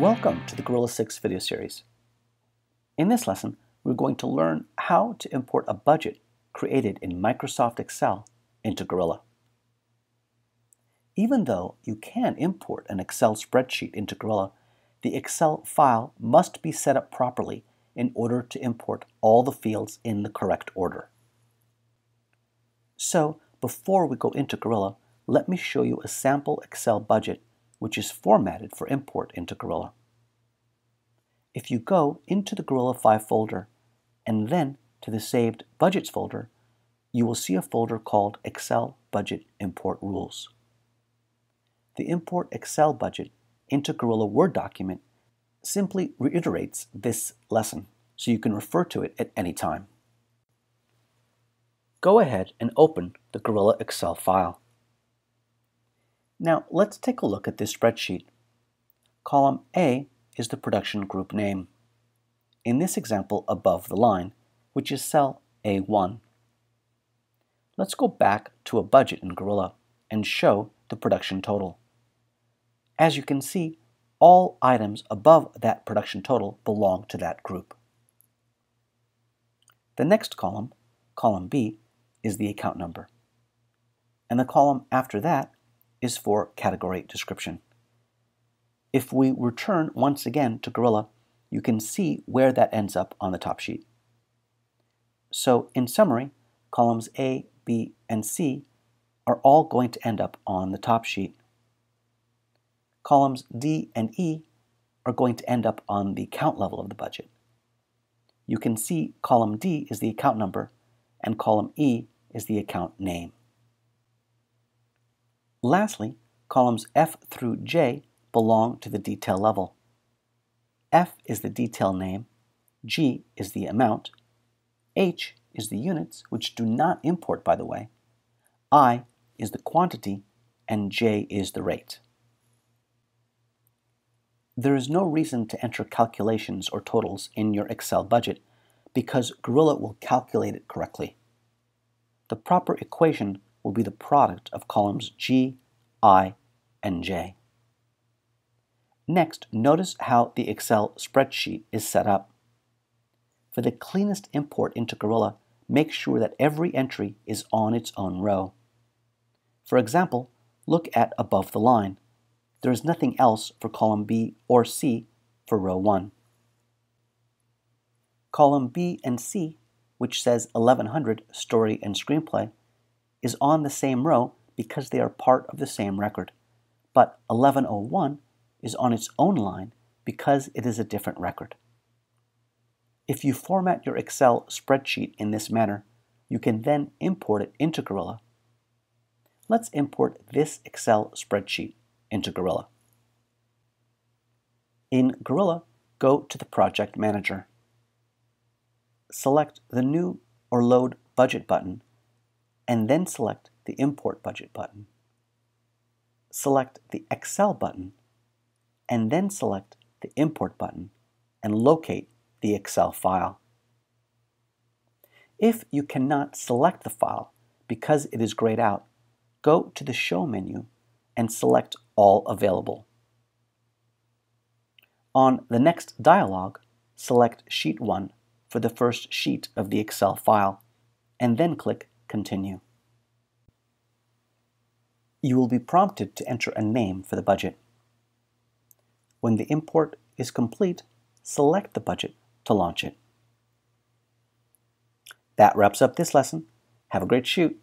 Welcome to the Gorilla 6 video series. In this lesson, we're going to learn how to import a budget created in Microsoft Excel into Gorilla. Even though you can import an Excel spreadsheet into Gorilla, the Excel file must be set up properly in order to import all the fields in the correct order. So, before we go into Gorilla, let me show you a sample Excel budget which is formatted for import into Gorilla. If you go into the Gorilla 5 folder and then to the Saved Budgets folder, you will see a folder called Excel Budget Import Rules. The Import Excel Budget into Gorilla Word document simply reiterates this lesson, so you can refer to it at any time. Go ahead and open the Gorilla Excel file. Now let's take a look at this spreadsheet. Column A is the production group name, in this example above the line, which is cell A1. Let's go back to a budget in Gorilla and show the production total. As you can see, all items above that production total belong to that group. The next column, column B, is the account number, and the column after that is for category description. If we return once again to Gorilla, you can see where that ends up on the top sheet. So in summary, columns A, B, and C are all going to end up on the top sheet. Columns D and E are going to end up on the account level of the budget. You can see column D is the account number and column E is the account name. Lastly, columns F through J belong to the detail level. F is the detail name, G is the amount, H is the units, which do not import by the way, I is the quantity, and J is the rate. There is no reason to enter calculations or totals in your Excel budget because Gorilla will calculate it correctly. The proper equation will be the product of columns G, I, and J. Next, notice how the Excel spreadsheet is set up. For the cleanest import into Gorilla, make sure that every entry is on its own row. For example, look at above the line. There is nothing else for column B or C for row 1. Column B and C, which says 1100 Story and Screenplay, is on the same row because they are part of the same record, but 1101 is on its own line because it is a different record. If you format your Excel spreadsheet in this manner, you can then import it into Gorilla. Let's import this Excel spreadsheet into Gorilla. In Gorilla, go to the Project Manager. Select the New or Load Budget button, and then select the Import Budget button. Select the Excel button, and then select the Import button and locate the Excel file. If you cannot select the file because it is grayed out, go to the Show menu and select All Available. On the next dialog, select Sheet 1 for the first sheet of the Excel file, and then click Continue. You will be prompted to enter a name for the budget. When the import is complete, select the budget to launch it. That wraps up this lesson. Have a great shoot.